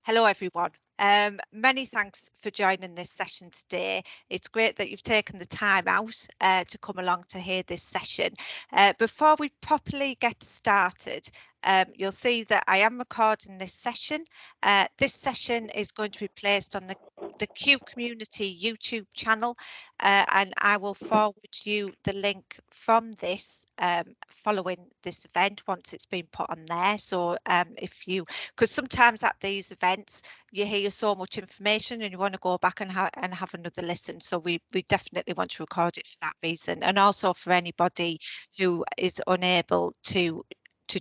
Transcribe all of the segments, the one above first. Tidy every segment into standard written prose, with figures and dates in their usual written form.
Hello everyone. Many thanks for joining this session today. It's great that you've taken the time out to come along to hear this session. Before we properly get started, you'll see that I am recording this session. This session is going to be placed on the Q Community YouTube channel, and I will forward you the link from this following this event once it's been put on there. So because sometimes at these events you hear so much information and you want to go back and have another listen, so we definitely want to record it for that reason, and also for anybody who is unable to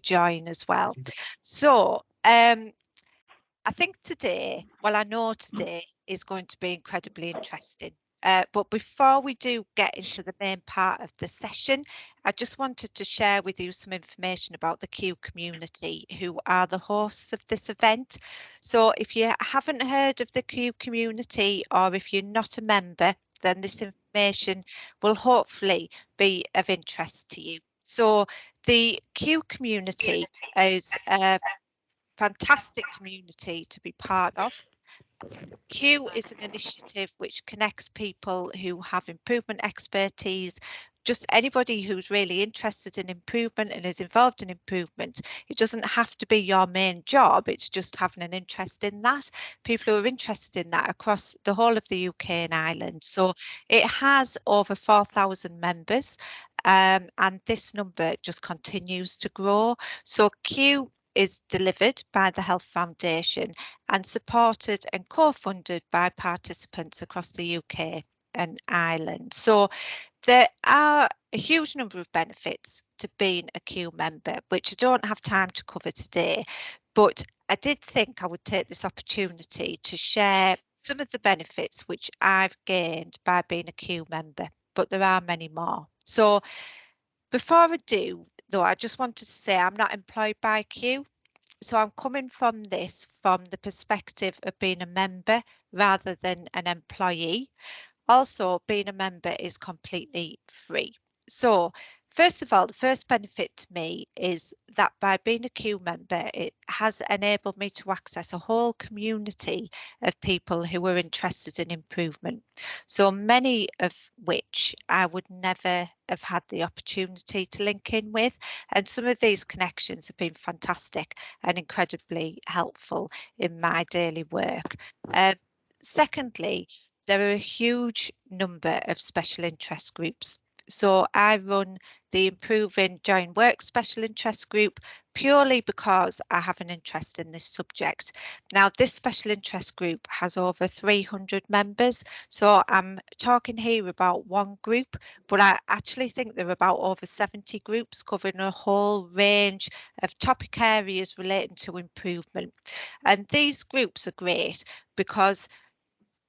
join as well. So I think today, well, I know today is going to be incredibly interesting. But before we do get into the main part of the session, I just wanted to share with you some information about the Q community, who are the hosts of this event. So if you haven't heard of the Q community, or if you're not a member, then this information will hopefully be of interest to you. So the Q community is fantastic community to be part of. Q is an initiative which connects people who have improvement expertise, just anybody who's really interested in improvement and is involved in improvement. It doesn't have to be your main job, it's just having an interest in that. People who are interested in that across the whole of the UK and Ireland. So it has over 4,000 members, and this number just continues to grow. So Q is delivered by the Health Foundation and supported and co-funded by participants across the UK and Ireland. So there are a huge number of benefits to being a Q member, which I don't have time to cover today, but I did think I would take this opportunity to share some of the benefits which I've gained by being a Q member, but there are many more. So before I do, though, I just wanted to say I'm not employed by Q. So I'm coming from this from the perspective of being a member rather than an employee. Also, being a member is completely free. So first of all, the first benefit to me is that by being a Q member, it has enabled me to access a whole community of people who are interested in improvement. So many of which I would never have had the opportunity to link in with. And some of these connections have been fantastic and incredibly helpful in my daily work. Secondly, there are a huge number of special interest groups. So I run the Improving Joint Work Special Interest Group purely because I have an interest in this subject. Now, this special interest group has over 300 members. So I'm talking here about one group, but I actually think there are about over 70 groups covering a whole range of topic areas relating to improvement. And these groups are great because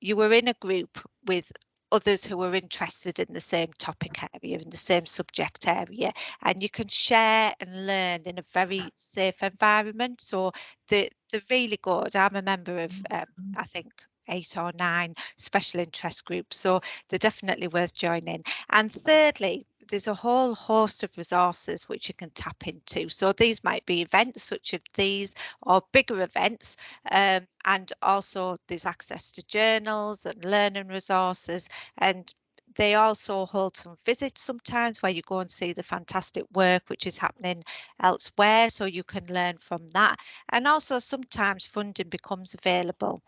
you were in a group with others who are interested in the same topic area, in the same subject area, and you can share and learn in a very safe environment. So they're really good. I'm a member of, I think, 8 or 9 special interest groups, so they're definitely worth joining. And thirdly, there's a whole host of resources which you can tap into. So these might be events such as these or bigger events, and also there's access to journals and learning resources, and they also hold some visits sometimes where you go and see the fantastic work which is happening elsewhere, so you can learn from that. And also sometimes funding becomes available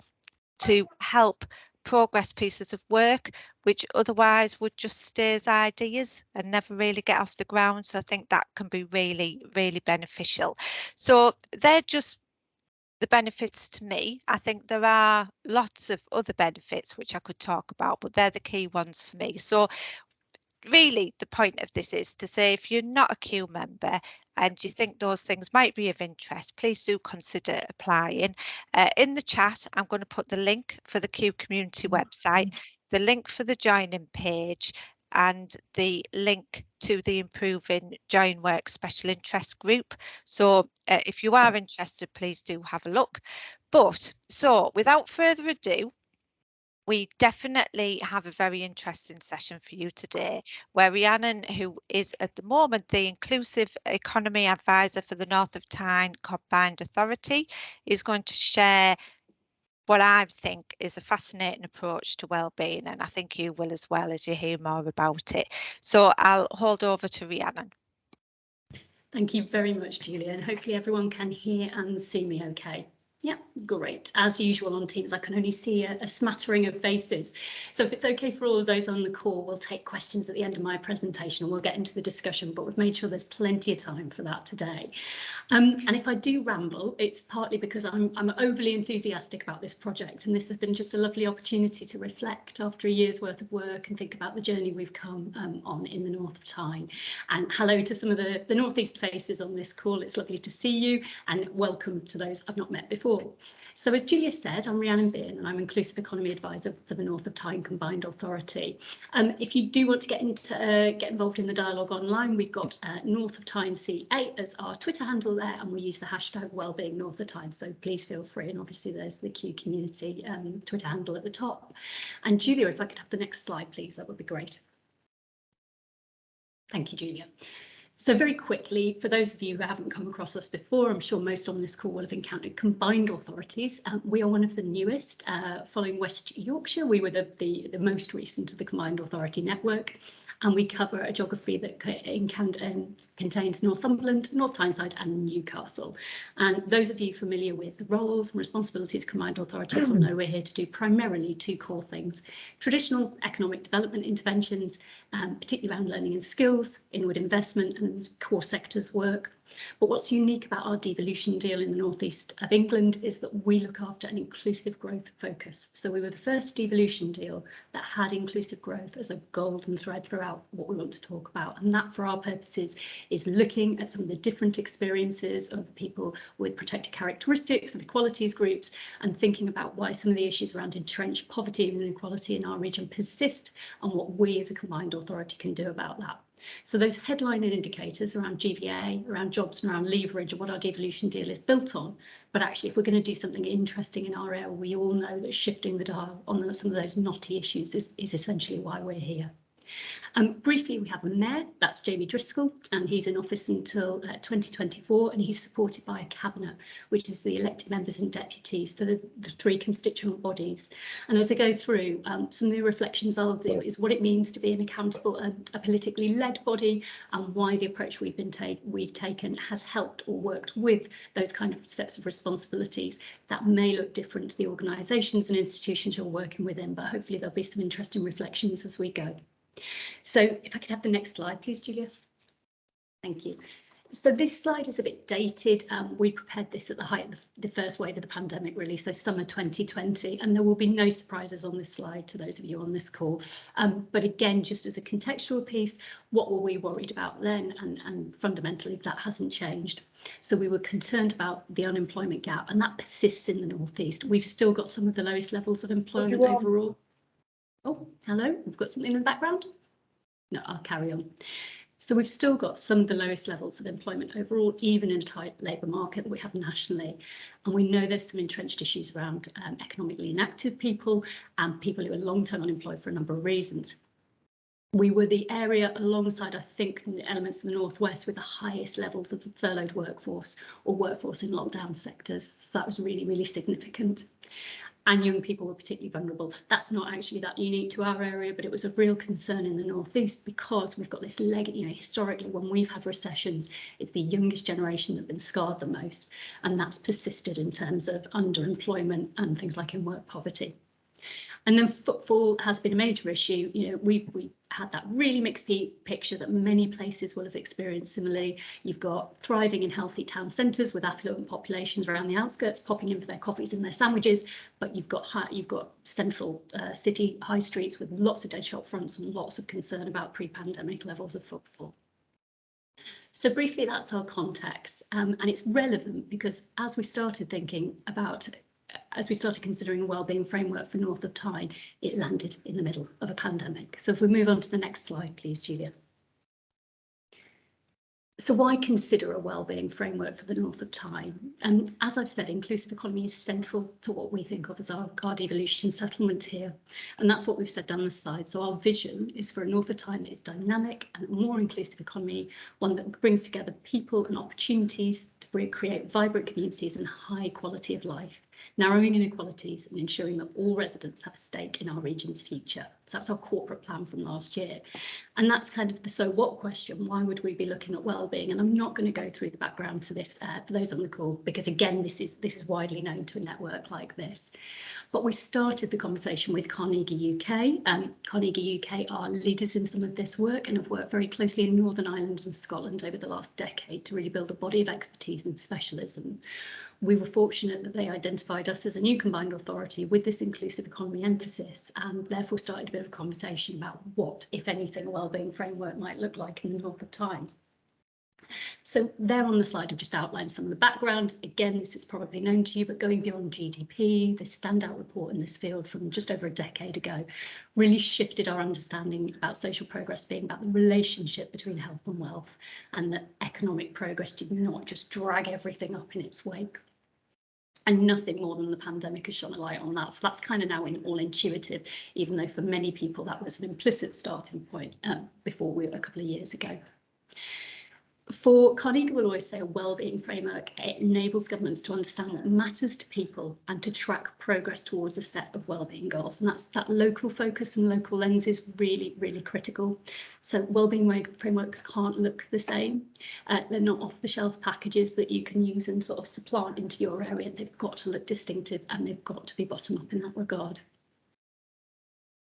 to help progress pieces of work which otherwise would just stay as ideas and never really get off the ground. So I think that can be really, really beneficial. So they're just the benefits to me. I think there are lots of other benefits which I could talk about, but they're the key ones for me. So really the point of this is to say, if you're not a Q member and you think those things might be of interest, please do consider applying. In the chat, I'm going to put the link for the Q community website, the link for the join-in page, and the link to the Improving Joint Work Special Interest Group. So if you are interested, please do have a look. But so without further ado, we definitely have a very interesting session for you today, where Rhiannon, who is at the moment the Inclusive Economy Advisor for the North of Tyne Combined Authority, is going to share what I think is a fascinating approach to wellbeing, and I think you will as well as you hear more about it. So I'll hold over to Rhiannon. Thank you very much, Julia, and hopefully everyone can hear and see me okay. Yeah, great. As usual on Teams, I can only see a smattering of faces. So if it's okay for all of those on the call, we'll take questions at the end of my presentation and we'll get into the discussion, but we've made sure there's plenty of time for that today. And if I do ramble, it's partly because I'm overly enthusiastic about this project, and this has been just a lovely opportunity to reflect after a year's worth of work and think about the journey we've come on in the North of Tyne. And hello to some of the Northeast faces on this call. It's lovely to see you, and welcome to those I've not met before. So as Julia said, I'm Rhiannon Bearne and I'm Inclusive Economy Advisor for the North of Tyne Combined Authority. If you do want to get involved in the dialogue online, we've got North of Tyne CA as our Twitter handle there, and we use the hashtag Wellbeing North of Tyne. So please feel free, and obviously there's the Q Community Twitter handle at the top. And Julia, if I could have the next slide, please, that would be great. Thank you, Julia. So very quickly, for those of you who haven't come across us before, I'm sure most on this call will have encountered combined authorities. We are one of the newest, following West Yorkshire. We were the most recent of the combined authority network, and we cover a geography that contains Northumberland, North Tyneside and Newcastle. And those of you familiar with the roles and responsibilities of combined authorities will know we're here to do primarily two core things: traditional economic development interventions, particularly around learning and skills, inward investment and core sectors work. But what's unique about our devolution deal in the northeast of England is that we look after an inclusive growth focus. So we were the first devolution deal that had inclusive growth as a golden thread throughout what we want to talk about. And that, for our purposes, is looking at some of the different experiences of people with protected characteristics of equalities groups, and thinking about why some of the issues around entrenched poverty and inequality in our region persist, and what we as a combined authority can do about that. So those headline indicators around GVA, around jobs and around leverage are what our devolution deal is built on. But actually, if we're going to do something interesting in our area, we all know that shifting the dial on some of those knotty issues is essentially why we're here. Briefly, we have a mayor, that's Jamie Driscoll, and he's in office until 2024, and he's supported by a cabinet, which is the elected members and deputies for the three constituent bodies. And as I go through, some of the reflections I'll do is what it means to be an accountable, a politically led body, and why the approach we've taken has helped or worked with those kind of sets of responsibilities that may look different to the organisations and institutions you're working within, but hopefully there'll be some interesting reflections as we go. So if I could have the next slide, please, Julia. Thank you. So this slide is a bit dated. We prepared this at the height of the first wave of the pandemic, really, so summer 2020, and there will be no surprises on this slide to those of you on this call. But again, just as a contextual piece, what were we worried about then? And fundamentally, that hasn't changed. So we were concerned about the unemployment gap, and that persists in the northeast. We've still got some of the lowest levels of employment overall. Oh, hello, we've got something in the background. No, I'll carry on. So we've still got some of the lowest levels of employment overall, even in a tight labour market that we have nationally. And we know there's some entrenched issues around economically inactive people and people who are long-term unemployed for a number of reasons. We were the area alongside, I think, the elements of the Northwest with the highest levels of the furloughed workforce or workforce in lockdown sectors. So that was really, really significant. And young people were particularly vulnerable. That's not actually that unique to our area, but it was of real concern in the northeast because we've got this leg, historically when we've had recessions, it's the youngest generation that have been scarred the most, and that's persisted in terms of underemployment and things like in-work poverty. And then footfall has been a major issue. We've had that really mixed picture that many places will have experienced similarly. You've got thriving and healthy town centres with affluent populations around the outskirts popping in for their coffees and their sandwiches, but you've got central city high streets with lots of dead shop fronts and lots of concern about pre-pandemic levels of footfall. So briefly, that's our context, and it's relevant because as we started considering a wellbeing framework for North of Tyne, it landed in the middle of a pandemic. So if we move on to the next slide, please, Julia. So why consider a wellbeing framework for the North of Tyne? And as I've said, inclusive economy is central to what we think of as our devolution settlement here. And that's what we've said down the slide. So our vision is for a North of Tyne that is dynamic and a more inclusive economy, one that brings together people and opportunities to create vibrant communities and high quality of life. narrowing inequalities and ensuring that all residents have a stake in our region's future. So that's our corporate plan from last year. And that's kind of the so what question. Why would we be looking at wellbeing? And I'm not going to go through the background to this for those on the call, because again, this is widely known to a network like this. But we started the conversation with Carnegie UK. Carnegie UK are leaders in some of this work and have worked very closely in Northern Ireland and Scotland over the last decade to really build a body of expertise and specialism. We were fortunate that they identified us as a new combined authority with this inclusive economy emphasis, and therefore started a bit of a conversation about what, if anything, a wellbeing framework might look like in the North of Tyne. So there on the slide, I've just outlined some of the background. Again, this is probably known to you, but going beyond GDP, this standout report in this field from just over a decade ago really shifted our understanding about social progress being about the relationship between health and wealth, and that economic progress did not just drag everything up in its wake. And nothing more than the pandemic has shone a light on that. So that's kind of now all intuitive, even though for many people that was an implicit starting point before a couple of years ago. For Carnegie, we'll always say a wellbeing framework, it enables governments to understand what matters to people and to track progress towards a set of wellbeing goals. And that local focus and local lens is really, really critical. So wellbeing frameworks can't look the same. They're not off-the-shelf packages that you can use and sort of supplant into your area. They've got to look distinctive, and they've got to be bottom-up in that regard.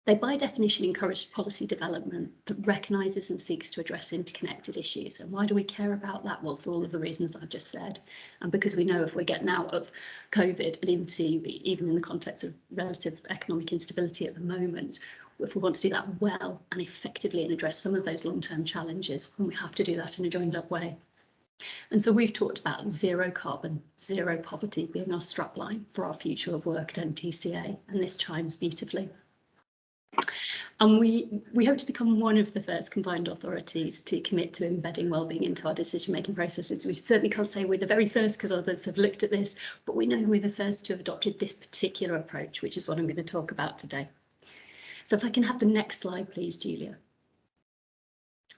They, by definition, encourage policy development that recognises and seeks to address interconnected issues. And why do we care about that? Well, for all of the reasons I've just said, and because we know if we're getting out of COVID and into, even in the context of relative economic instability at the moment, if we want to do that well and effectively and address some of those long-term challenges, then we have to do that in a joined-up way. And so we've talked about zero carbon, zero poverty being our strapline for our future of work at NTCA, and this chimes beautifully. And we hope to become one of the first combined authorities to commit to embedding wellbeing into our decision-making processes. We certainly can't say we're the very first because others have looked at this, but we know we're the first to have adopted this particular approach, which is what I'm going to talk about today. So if I can have the next slide, please, Julia.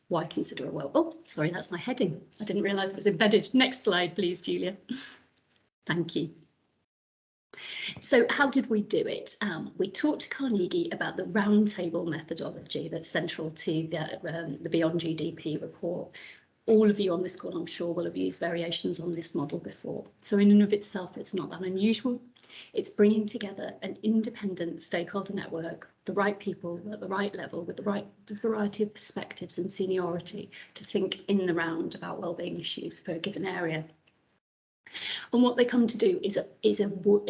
Why consider a oh, sorry, that's my heading. I didn't realise it was embedded. Next slide, please, Julia. Thank you. So how did we do it? We talked to Carnegie about the roundtable methodology that's central to the Beyond GDP report. All of you on this call, I'm sure, will have used variations on this model before. So in and of itself, it's not that unusual. It's bringing together an independent stakeholder network, the right people at the right level with the variety of perspectives and seniority to think in the round about wellbeing issues for a given area. And what they come to do is a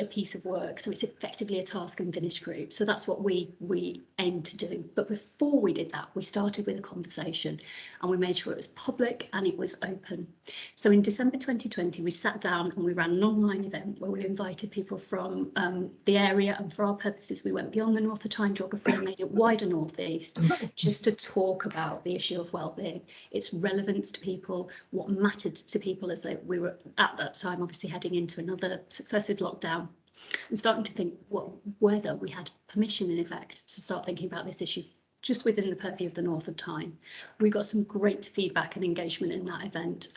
piece of work. So it's effectively a task and finish group. So that's what we aim to do. But before we did that, we started with a conversation, and we made sure it was public and it was open. So in December 2020, we sat down and we ran an online event where we invited people from the area, and for our purposes, we went beyond the North of Tyne geography and made it wider northeast, just to talk about the issue of wellbeing, its relevance to people, what mattered to people as we were at that time obviously heading into another successive lockdown, and starting to think whether we had permission in effect to start thinking about this issue just within the purview of the North of Tyne. We got some great feedback and engagement in that event,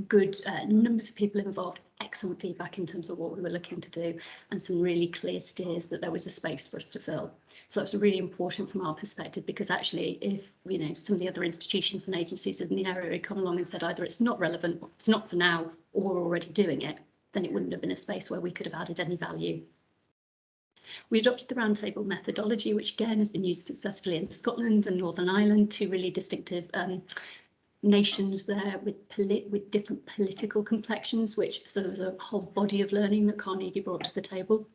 good numbers of people involved, excellent feedback in terms of what we were looking to do, and some really clear steers that there was a space for us to fill. So that's really important from our perspective, because actually if some of the other institutions and agencies in the area had come along and said either it's not relevant, it's not for now, or we're already doing it, then it wouldn't have been a space where we could have added any value. We adopted the roundtable methodology, which again has been used successfully in Scotland and Northern Ireland, two really distinctive nations there with different political complexions, so there was a whole body of learning that Carnegie brought to the table.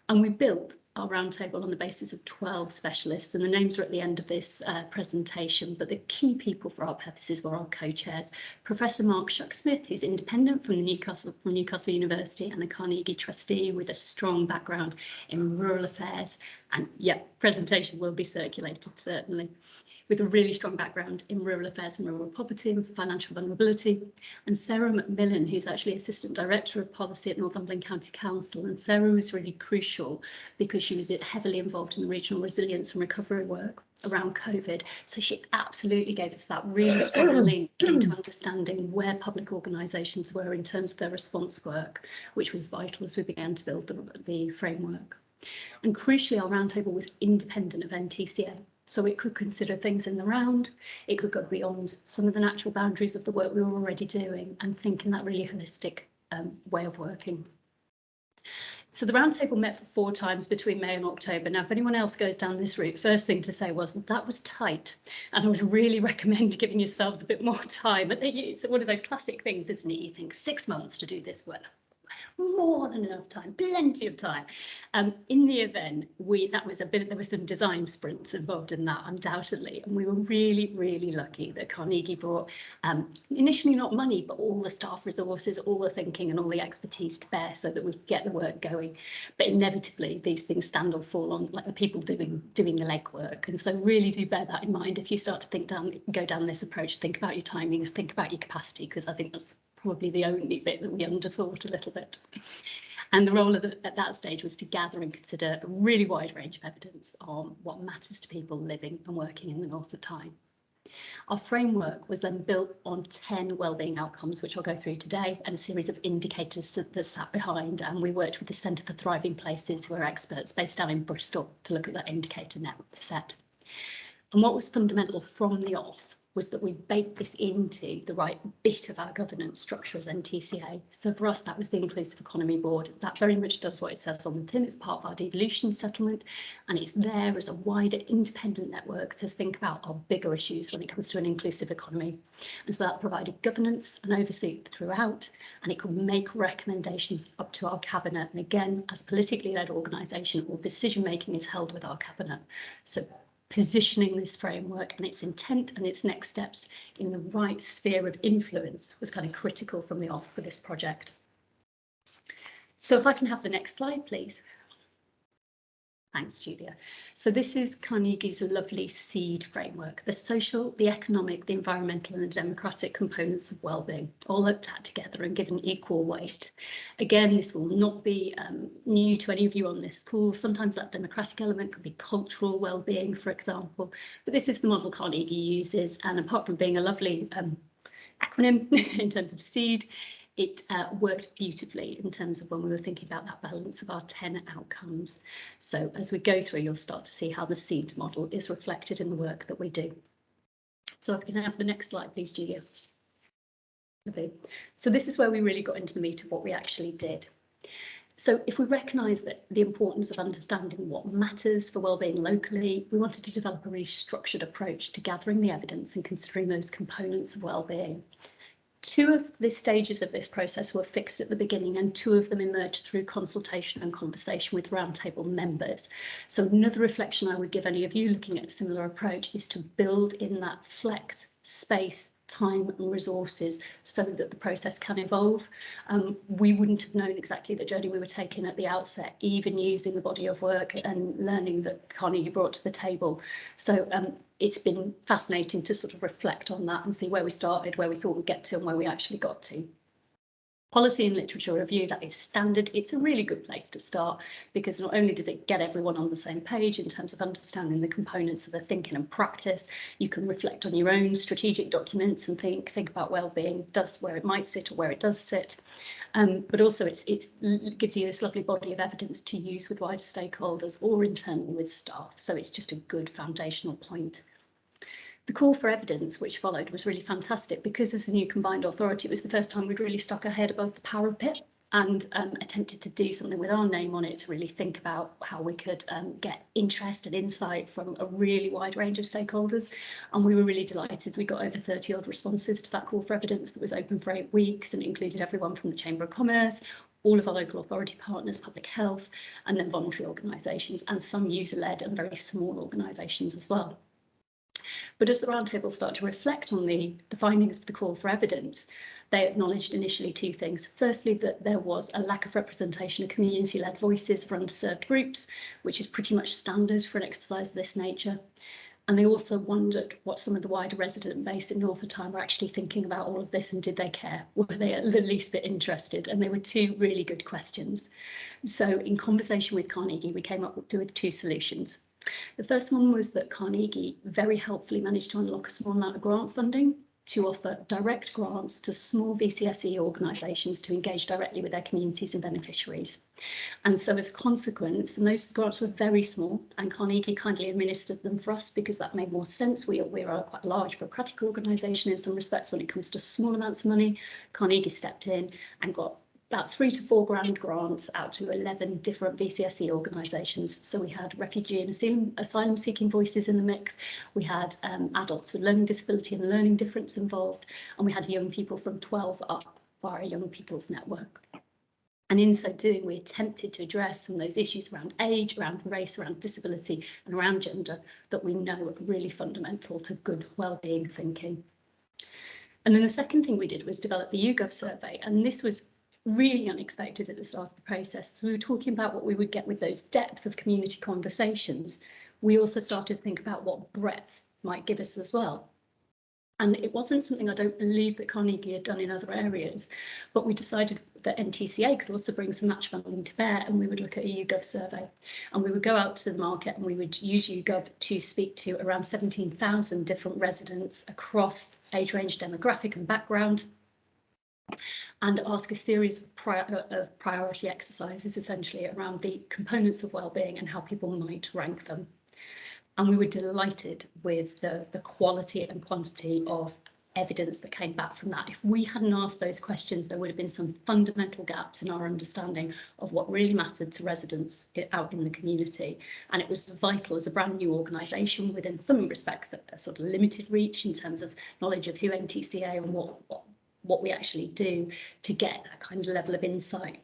And we built our roundtable on the basis of 12 specialists, and the names are at the end of this presentation, but the key people for our purposes were our co-chairs. Professor Mark Shucksmith, who's independent from Newcastle University and a Carnegie trustee with a strong background in rural affairs, and yeah, presentation will be circulated certainly. with a really strong background in rural affairs and rural poverty and financial vulnerability. And Sarah Macmillan, who's actually Assistant Director of Policy at Northumberland County Council. And Sarah was really crucial because she was heavily involved in the regional resilience and recovery work around COVID. So she absolutely gave us that really strong link into understanding where public organisations were in terms of their response work, which was vital as we began to build the framework. And crucially, our roundtable was independent of NTCA. So it could consider things in the round, it could go beyond some of the natural boundaries of the work we were already doing and think in that really holistic way of working. So the roundtable met for 4 times between May and October. Now, if anyone else goes down this route, first thing to say was that was tight. And I would really recommend giving yourselves a bit more time. But it's one of those classic things, isn't it? You think 6 months to do this work. More than enough time, plenty of time. In the event, there was some design sprints involved in that, undoubtedly, and we were really, really lucky that Carnegie brought initially not money, but all the staff resources, all the thinking and all the expertise to bear so that we could get the work going. But inevitably, these things stand or fall on like the people doing the legwork, and so really do bear that in mind if you start to go down this approach. Think about your timings, think about your capacity, because I think that's probably the only bit that we underthought a little bit. And the role at that stage was to gather and consider a really wide range of evidence on what matters to people living and working in the North of Tyne. Our framework was then built on 10 wellbeing outcomes, which I'll go through today, and a series of indicators that sat behind. And we worked with the Centre for Thriving Places, who are experts based down in Bristol, to look at that indicator set. And what was fundamental from the off was that we baked this into the right bit of our governance structure as NTCA. So for us, that was the Inclusive Economy Board. That very much does what it says on the tin. It's part of our devolution settlement, and it's there as a wider independent network to think about our bigger issues when it comes to an inclusive economy. And so that provided governance and oversight throughout, and it could make recommendations up to our cabinet. And again, as a politically led organisation, all decision making is held with our cabinet. So positioning this framework and its intent and its next steps in the right sphere of influence was kind of critical from the off for this project. So if I can have the next slide, please. Thanks, Julia. So this is Carnegie's lovely SEED framework, the social, the economic, the environmental and the democratic components of wellbeing, all looked at together and given equal weight. Again, this will not be new to any of you on this call. Sometimes that democratic element could be cultural wellbeing, for example, but this is the model Carnegie uses, and apart from being a lovely acronym in terms of SEED, it worked beautifully in terms of when we were thinking about that balance of our 10 outcomes. So as we go through, you'll start to see how the SEED model is reflected in the work that we do. So if we can have the next slide, please, Julia. Okay. So this is where we really got into the meat of what we actually did. So if we recognise that the importance of understanding what matters for wellbeing locally, we wanted to develop a really structured approach to gathering the evidence and considering those components of wellbeing. 2 of the stages of this process were fixed at the beginning, and 2 of them emerged through consultation and conversation with roundtable members. So another reflection I would give any of you looking at a similar approach is to build in that flex, space, time and resources so that the process can evolve. We wouldn't have known exactly the journey we were taking at the outset, even using the body of work and learning that Carnegie brought to the table. So it's been fascinating to sort of reflect on that and see where we started, where we thought we'd get to and where we actually got to. Policy and literature review, that is standard. It's a really good place to start because not only does it get everyone on the same page in terms of understanding the components of the thinking and practice, you can reflect on your own strategic documents and think about wellbeing, where it might sit or where it does sit. But also it gives you this lovely body of evidence to use with wider stakeholders or internally with staff. So it's just a good foundational point. The call for evidence which followed was really fantastic because as a new combined authority, it was the first time we'd really stuck our head above the parapet and attempted to do something with our name on it to really think about how we could get interest and insight from a really wide range of stakeholders. And we were really delighted. We got over 30 odd responses to that call for evidence that was open for 8 weeks and included everyone from the Chamber of Commerce, all of our local authority partners, public health, and then voluntary organisations and some user-led and very small organisations as well. But as the roundtable started to reflect on the findings of the call for evidence, they acknowledged initially 2 things. Firstly, that there was a lack of representation of community-led voices for underserved groups, which is pretty much standard for an exercise of this nature. And they also wondered what some of the wider resident base in North of Tyne were actually thinking about all of this, and did they care? Were they at the least bit interested? And they were two really good questions. So in conversation with Carnegie, we came up with two solutions. The first one was that Carnegie very helpfully managed to unlock a small amount of grant funding to offer direct grants to small VCSE organisations to engage directly with their communities and beneficiaries. And so as a consequence, and those grants were very small, and Carnegie kindly administered them for us because that made more sense. We are quite a large bureaucratic organisation in some respects when it comes to small amounts of money. Carnegie stepped in and got about 3 to 4 grand grants out to 11 different VCSE organisations. So we had refugee and asylum seeking voices in the mix. We had adults with learning disability and learning difference involved, and we had young people from 12 up via Young People's Network. And in so doing, we attempted to address some of those issues around age, around race, around disability, and around gender that we know are really fundamental to good wellbeing thinking. And then the second thing we did was develop the YouGov survey, and this was really unexpected at the start of the process. So we were talking about what we would get with those depth of community conversations. We also started to think about what breadth might give us as well. And it wasn't something I don't believe that Carnegie had done in other areas, but we decided that NTCA could also bring some match funding to bear, and we would look at a YouGov survey, and we would go out to the market and we would use YouGov to speak to around 17,000 different residents across age range, demographic and background, and ask a series of priority exercises essentially around the components of wellbeing and how people might rank them. And we were delighted with the quality and quantity of evidence that came back from that. If we hadn't asked those questions, there would have been some fundamental gaps in our understanding of what really mattered to residents out in the community. And it was vital as a brand new organisation with, in some respects, a sort of limited reach in terms of knowledge of who NTCA and what we actually do to get that kind of level of insight.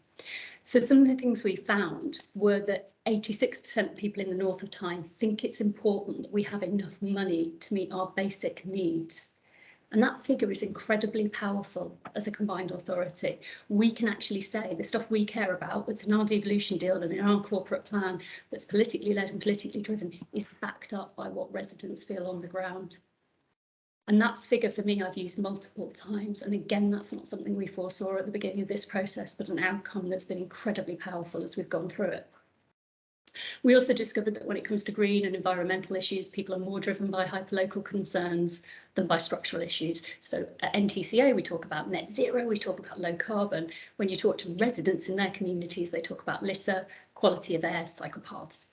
So some of the things we found were that 86% of people in the North of Tyne think it's important that we have enough money to meet our basic needs. And that figure is incredibly powerful as a combined authority. We can actually say the stuff we care about, that's in our devolution deal and in our corporate plan, that's politically led and politically driven, is backed up by what residents feel on the ground. And that figure for me, I've used multiple times. And again, that's not something we foresaw at the beginning of this process, but an outcome that's been incredibly powerful as we've gone through it. We also discovered that when it comes to green and environmental issues, people are more driven by hyperlocal concerns than by structural issues. So at NTCA, we talk about net zero, we talk about low carbon. When you talk to residents in their communities, they talk about litter, quality of air, psychopaths.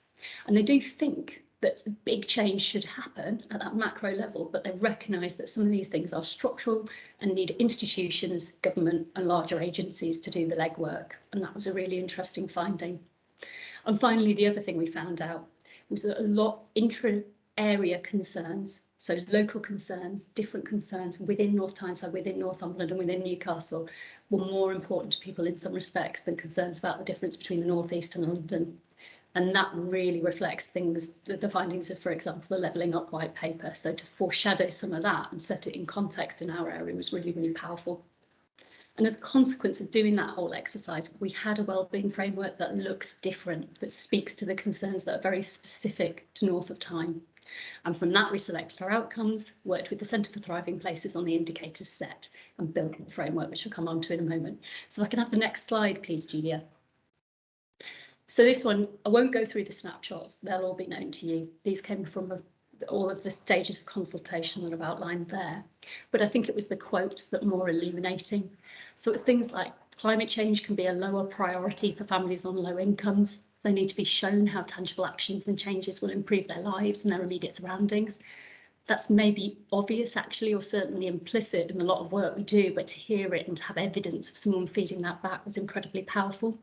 And they do think that big change should happen at that macro level, but they recognise that some of these things are structural and need institutions, government and larger agencies to do the legwork. And that was a really interesting finding. And finally, the other thing we found out was that a lot intra-area concerns, so local concerns, different concerns within North Tyneside, within Northumberland and within Newcastle, were more important to people in some respects than concerns about the difference between the North East and London. And that really reflects things, the findings of, for example, the Levelling Up white paper. So to foreshadow some of that and set it in context in our area was really, really powerful. And as a consequence of doing that whole exercise, we had a wellbeing framework that looks different, that speaks to the concerns that are very specific to North of Tyne. And from that, we selected our outcomes, worked with the Centre for Thriving Places on the indicators set, and built the framework, which I'll come on to in a moment. So if I can have the next slide, please, Julia. So this one, I won't go through the snapshots, they'll all be known to you. These came from all of the stages of consultation that I've outlined there. But I think it was the quotes that were more illuminating. So it's things like climate change can be a lower priority for families on low incomes. They need to be shown how tangible actions and changes will improve their lives and their immediate surroundings. That's maybe obvious actually, or certainly implicit in a lot of work we do, but to hear it and to have evidence of someone feeding that back was incredibly powerful.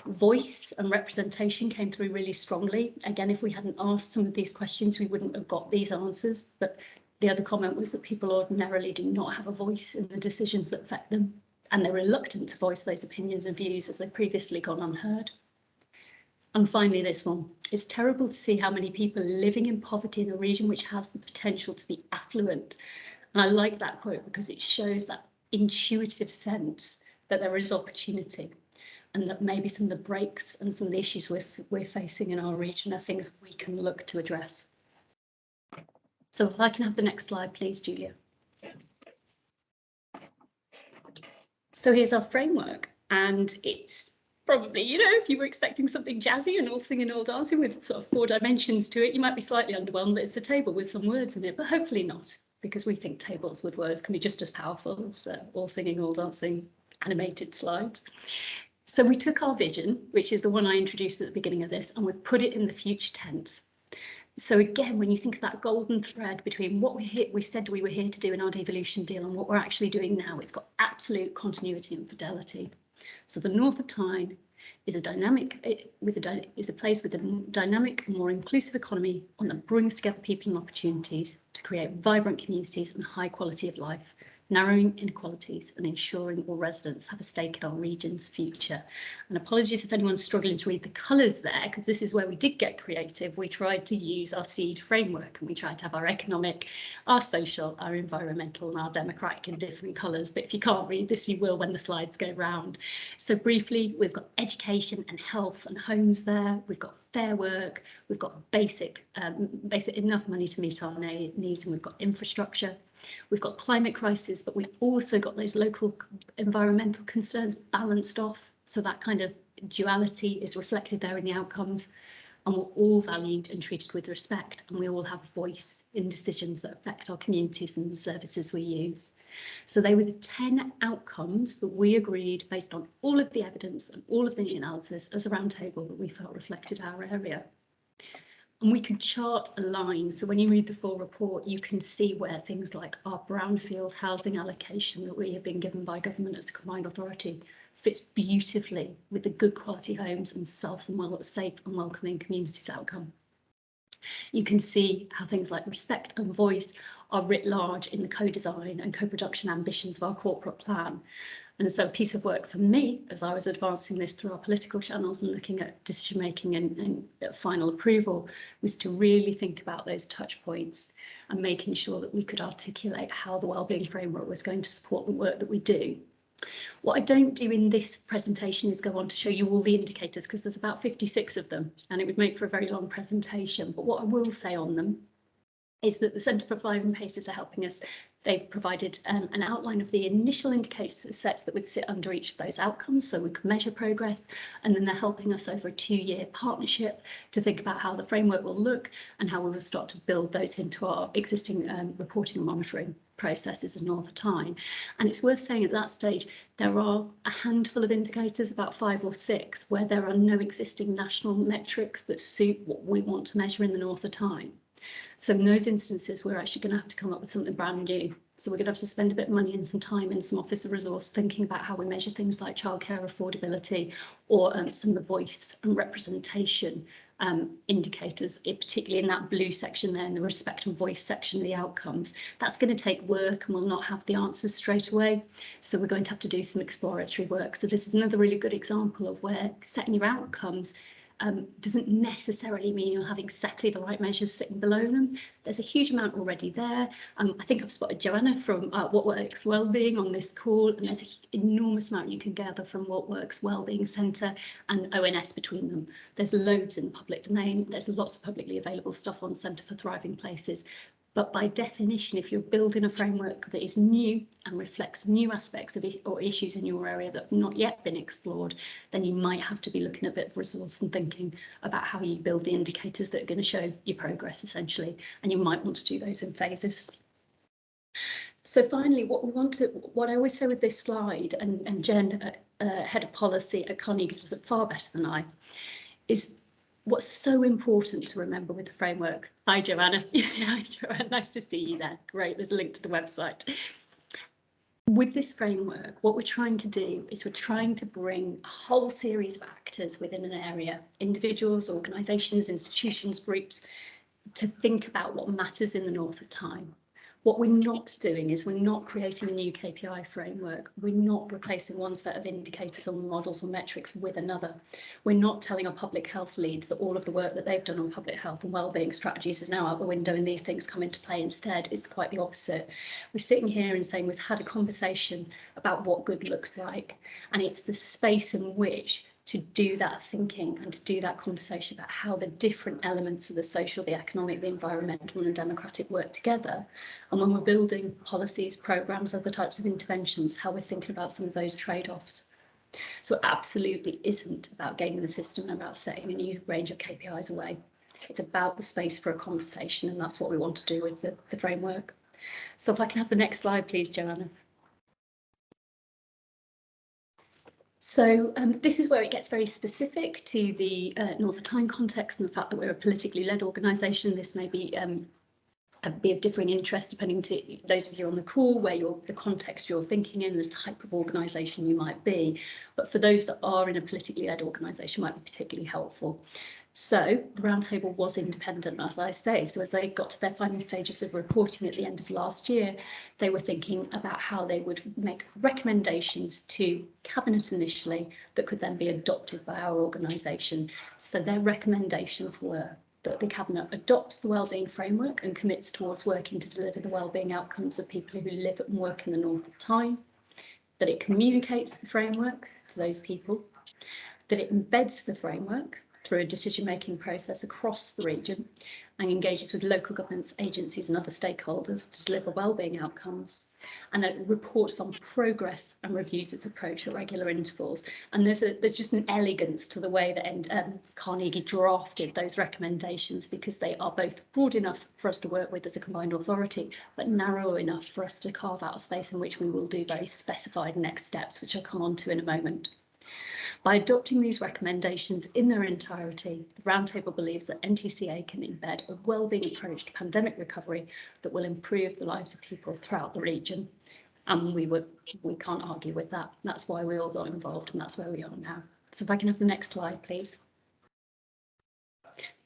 Voice and representation came through really strongly. Again, if we hadn't asked some of these questions, we wouldn't have got these answers. But the other comment was that people ordinarily do not have a voice in the decisions that affect them, and they're reluctant to voice those opinions and views as they've previously gone unheard. And finally, this one. It's terrible to see how many people are living in poverty in a region which has the potential to be affluent. And I like that quote because it shows that intuitive sense that there is opportunity, and that maybe some of the breaks and some of the issues we're facing in our region are things we can look to address. So if I can have the next slide, please, Julia. So here's our framework, and it's probably, you know, if you were expecting something jazzy and all singing, all dancing with sort of 4 dimensions to it, you might be slightly underwhelmed that it's a table with some words in it, but hopefully not, because we think tables with words can be just as powerful as all singing, all dancing animated slides. So we took our vision, which is the one I introduced at the beginning of this, and we put it in the future tense. So again, when you think of that golden thread between what we said we were here to do in our devolution deal and what we're actually doing now, it's got absolute continuity and fidelity. So the North of Tyne is a place with a dynamic, more inclusive economy, one that brings together people and opportunities to create vibrant communities and high quality of life, narrowing inequalities and ensuring all residents have a stake in our region's future. And apologies if anyone's struggling to read the colours there, because this is where we did get creative. We tried to use our SEED framework, and we tried to have our economic, our social, our environmental and our democratic in different colours. But if you can't read this, you will when the slides go round. So briefly, we've got education and health and homes there. We've got fair work. We've got basic enough money to meet our needs, and we've got infrastructure. We've got climate crisis, but we've also got those local environmental concerns balanced off. So that kind of duality is reflected there in the outcomes. And we're all valued and treated with respect, and we all have a voice in decisions that affect our communities and the services we use. So they were the 10 outcomes that we agreed based on all of the evidence and all of the analysis as a roundtable that we felt reflected our area. And we could chart a line. So when you read the full report, you can see where things like our brownfield housing allocation that we have been given by government as a combined authority fits beautifully with the good quality homes and safe and welcoming communities outcome. You can see how things like respect and voice are writ large in the co-design and co-production ambitions of our corporate plan. And so a piece of work for me, as I was advancing this through our political channels and looking at decision making and final approval, was to really think about those touch points and making sure that we could articulate how the Wellbeing Framework was going to support the work that we do. What I don't do in this presentation is go on to show you all the indicators, because there's about 56 of them and it would make for a very long presentation. But what I will say on them is that the Centre for Thriving Places are helping us. They've provided an outline of the initial indicator sets that would sit under each of those outcomes, so we could measure progress, and then they're helping us over a 2-year partnership to think about how the framework will look and how we will start to build those into our existing reporting and monitoring processes in North of Tyne. And it's worth saying at that stage, there are a handful of indicators, about 5 or 6, where there are no existing national metrics that suit what we want to measure in the North of Tyne. So in those instances, we're actually going to have to come up with something brand new. So we're going to have to spend a bit of money and some time and some officer resource thinking about how we measure things like childcare affordability or some of the voice and representation indicators, particularly in that blue section there in the respect and voice section of the outcomes. That's going to take work and we'll not have the answers straight away. So we're going to have to do some exploratory work. So this is another really good example of where setting your outcomes doesn't necessarily mean you'll have exactly the right measures sitting below them. There's a huge amount already there. I think I've spotted Joanna from What Works Wellbeing on this call, and there's an enormous amount you can gather from What Works Wellbeing Centre and ONS between them. There's loads in the public domain. There's lots of publicly available stuff on Centre for Thriving Places. But by definition, if you're building a framework that is new and reflects new aspects of or issues in your area that have not yet been explored, then you might have to be looking at a bit of resource and thinking about how you build the indicators that are going to show your progress, essentially. And you might want to do those in phases. So finally, what I always say with this slide, and Jen, head of policy at Carnegie, does it far better than I, is what's so important to remember with the framework. Hi, Joanna. Hi, Joanna. Nice to see you there. Great. There's a link to the website. With this framework, what we're trying to do is we're trying to bring a whole series of actors within an area, individuals, organisations, institutions, groups, to think about what matters in the North of Tyne. What we're not doing is we're not creating a new KPI framework. We're not replacing one set of indicators or models or metrics with another. We're not telling our public health leads that all of the work that they've done on public health and wellbeing strategies is now out the window and these things come into play instead. It's quite the opposite. We're sitting here and saying we've had a conversation about what good looks like, and it's the space in which to do that thinking and to do that conversation about how the different elements of the social, the economic, the environmental and democratic work together. And when we're building policies, programmes, other types of interventions, how we're thinking about some of those trade-offs. So it absolutely isn't about gaming the system and about setting a new range of KPIs away. It's about the space for a conversation, and that's what we want to do with the framework. So if I can have the next slide, please, Joanna. So this is where it gets very specific to the North of Tyne context and the fact that we're a politically led organisation. This may be of differing interest depending to those of you on the call, where the context you're thinking in, the type of organisation you might be. But for those that are in a politically led organisation, might be particularly helpful. So the roundtable was independent, as I say. So as they got to their final stages of reporting at the end of last year, they were thinking about how they would make recommendations to Cabinet initially that could then be adopted by our organisation. So their recommendations were that the Cabinet adopts the Wellbeing Framework and commits towards working to deliver the wellbeing outcomes of people who live and work in the North of Tyne, that it communicates the framework to those people, that it embeds the framework through a decision-making process across the region and engages with local governments, agencies and other stakeholders to deliver wellbeing outcomes, and that it reports on progress and reviews its approach at regular intervals. And there's just an elegance to the way that Carnegie drafted those recommendations, because they are both broad enough for us to work with as a combined authority, but narrow enough for us to carve out a space in which we will do very specified next steps, which I'll come on to in a moment. By adopting these recommendations in their entirety, the Roundtable believes that NTCA can embed a wellbeing approach to pandemic recovery that will improve the lives of people throughout the region. And we can't argue with that. That's why we all got involved, and that's where we are now. So if I can have the next slide, please.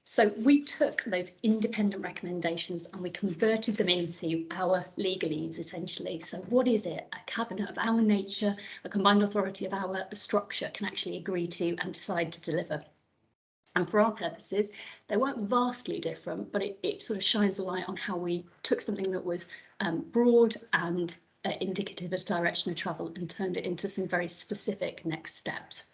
So we took those independent recommendations and we converted them into our legalese, essentially. So what is it a Cabinet of our nature, a combined authority of our structure, can actually agree to and decide to deliver? And for our purposes, they weren't vastly different, but it sort of shines a light on how we took something that was broad and indicative of direction of travel and turned it into some very specific next steps.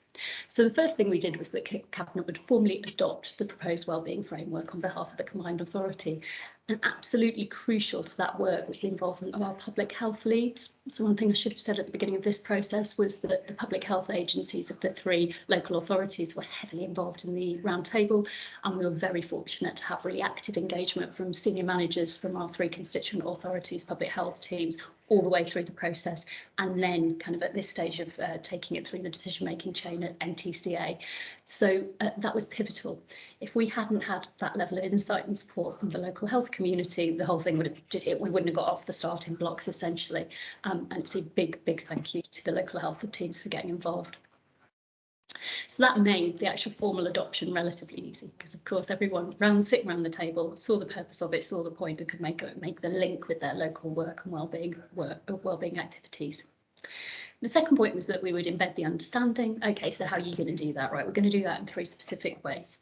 So the first thing we did was that Cabinet would formally adopt the proposed Wellbeing Framework on behalf of the combined authority. And absolutely crucial to that work was the involvement of our public health leads. So one thing I should have said at the beginning of this process was that the public health agencies of the 3 local authorities were heavily involved in the roundtable, and we were very fortunate to have really active engagement from senior managers from our 3 constituent authorities, public health teams, all the way through the process, and then kind of at this stage of taking it through the decision-making chain at NTCA. So that was pivotal. If we hadn't had that level of insight and support from the local health community, the whole thing we wouldn't have got off the starting blocks, essentially. And it's a big thank you to the local health teams for getting involved. So that made the actual formal adoption relatively easy, because of course everyone sitting around the table saw the purpose of it, saw the point, and could make the link with their local work and wellbeing activities. The second point was that we would embed the understanding. Okay, so how are you going to do that? Right, we're going to do that in 3 specific ways.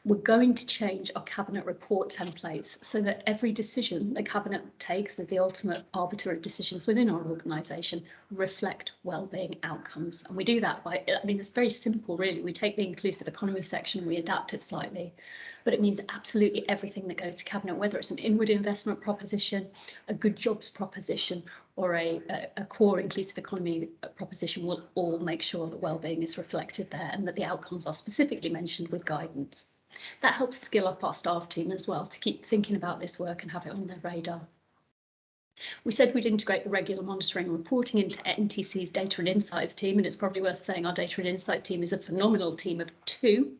We're going to change our Cabinet report templates so that every decision the Cabinet takes, that the ultimate arbiter of decisions within our organisation, reflect wellbeing outcomes. And we do that by, it's very simple, really. We take the inclusive economy section, we adapt it slightly, but it means absolutely everything that goes to Cabinet, whether it's an inward investment proposition, a good jobs proposition, or a core inclusive economy proposition, will all make sure that wellbeing is reflected there and that the outcomes are specifically mentioned with guidance. That helps skill up our staff team as well to keep thinking about this work and have it on their radar. We said we'd integrate the regular monitoring and reporting into NTC's data and insights team, and it's probably worth saying our data and insights team is a phenomenal team of 2.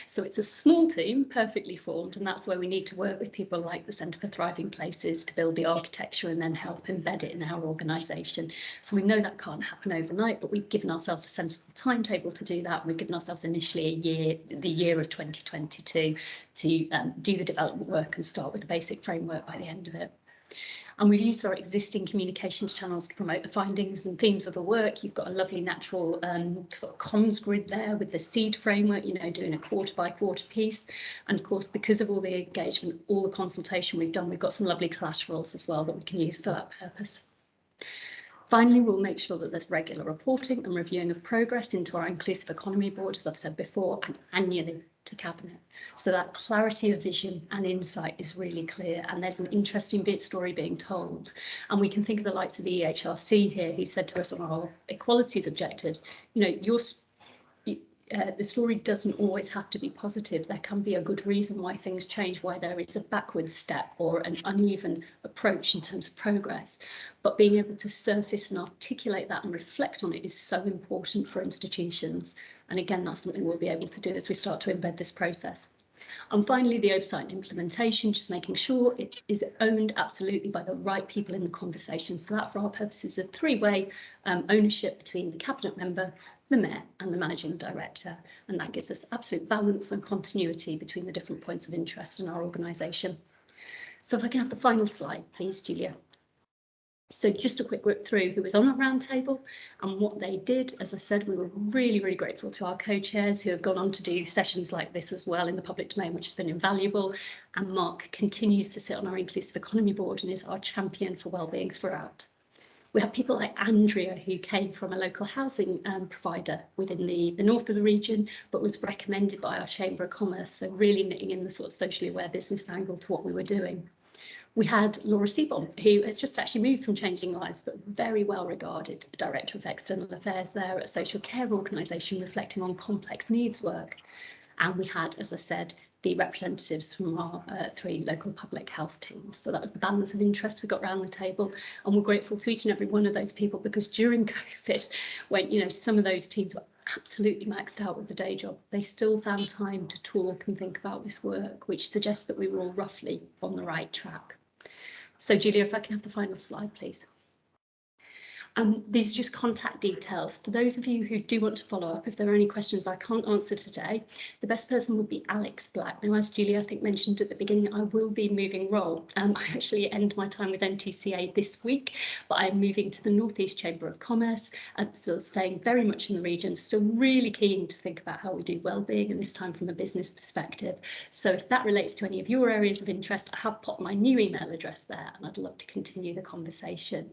So it's a small team, perfectly formed, and that's where we need to work with people like the Centre for Thriving Places to build the architecture and then help embed it in our organisation. So we know that can't happen overnight, but we've given ourselves a sensible timetable to do that. We've given ourselves initially the year of 2022 to do the development work and start with the basic framework by the end of it. And we've used our existing communications channels to promote the findings and themes of the work. You've got a lovely natural sort of comms grid there with the seed framework, doing a quarter-by-quarter piece. And of course, because of all the engagement, all the consultation we've done, we've got some lovely collaterals as well that we can use for that purpose. Finally, we'll make sure that there's regular reporting and reviewing of progress into our Inclusive Economy Board, as I've said before, and annually to Cabinet. So that clarity of vision and insight is really clear, and there's an interesting story being told. And we can think of the likes of the EHRC here, who said to us on our equalities objectives, you know, the story doesn't always have to be positive. There can be a good reason why things change, why there is a backwards step or an uneven approach in terms of progress. But being able to surface and articulate that and reflect on it is so important for institutions. And again, that's something we'll be able to do as we start to embed this process. And finally, the oversight and implementation, just making sure it is owned absolutely by the right people in the conversation. So that, for our purposes, is a three-way ownership between the Cabinet member, the Mayor and the Managing Director. And that gives us absolute balance and continuity between the different points of interest in our organisation. So if I can have the final slide, please, Julia. So just a quick whip through who was on our roundtable and what they did. As I said, we were really, really grateful to our co-chairs who have gone on to do sessions like this as well in the public domain, which has been invaluable. And Mark continues to sit on our Inclusive Economy Board and is our champion for wellbeing throughout. We have people like Andrea, who came from a local housing provider within the north of the region, but was recommended by our Chamber of Commerce. So really knitting in the sort of socially aware business angle to what we were doing. We had Laura Seaborn, who has just actually moved from Changing Lives, but very well regarded Director of External Affairs there at a social care organisation reflecting on complex needs work. And we had, as I said, the representatives from our three local public health teams. So that was the balance of interest we got around the table. And we're grateful to each and every one of those people, because during COVID, when, you know, some of those teams were absolutely maxed out with the day job, they still found time to talk and think about this work, which suggests that we were all roughly on the right track. So Julia, if I can have the final slide, please. These are just contact details. For those of you who do want to follow up, if there are any questions I can't answer today, the best person would be Alex Black. Now, as Julia, I think, mentioned at the beginning, I will be moving role. I actually end my time with NTCA this week, but I'm moving to the North East Chamber of Commerce. I'm still staying very much in the region, still really keen to think about how we do wellbeing, and this time from a business perspective. So if that relates to any of your areas of interest, I have popped my new email address there, and I'd love to continue the conversation.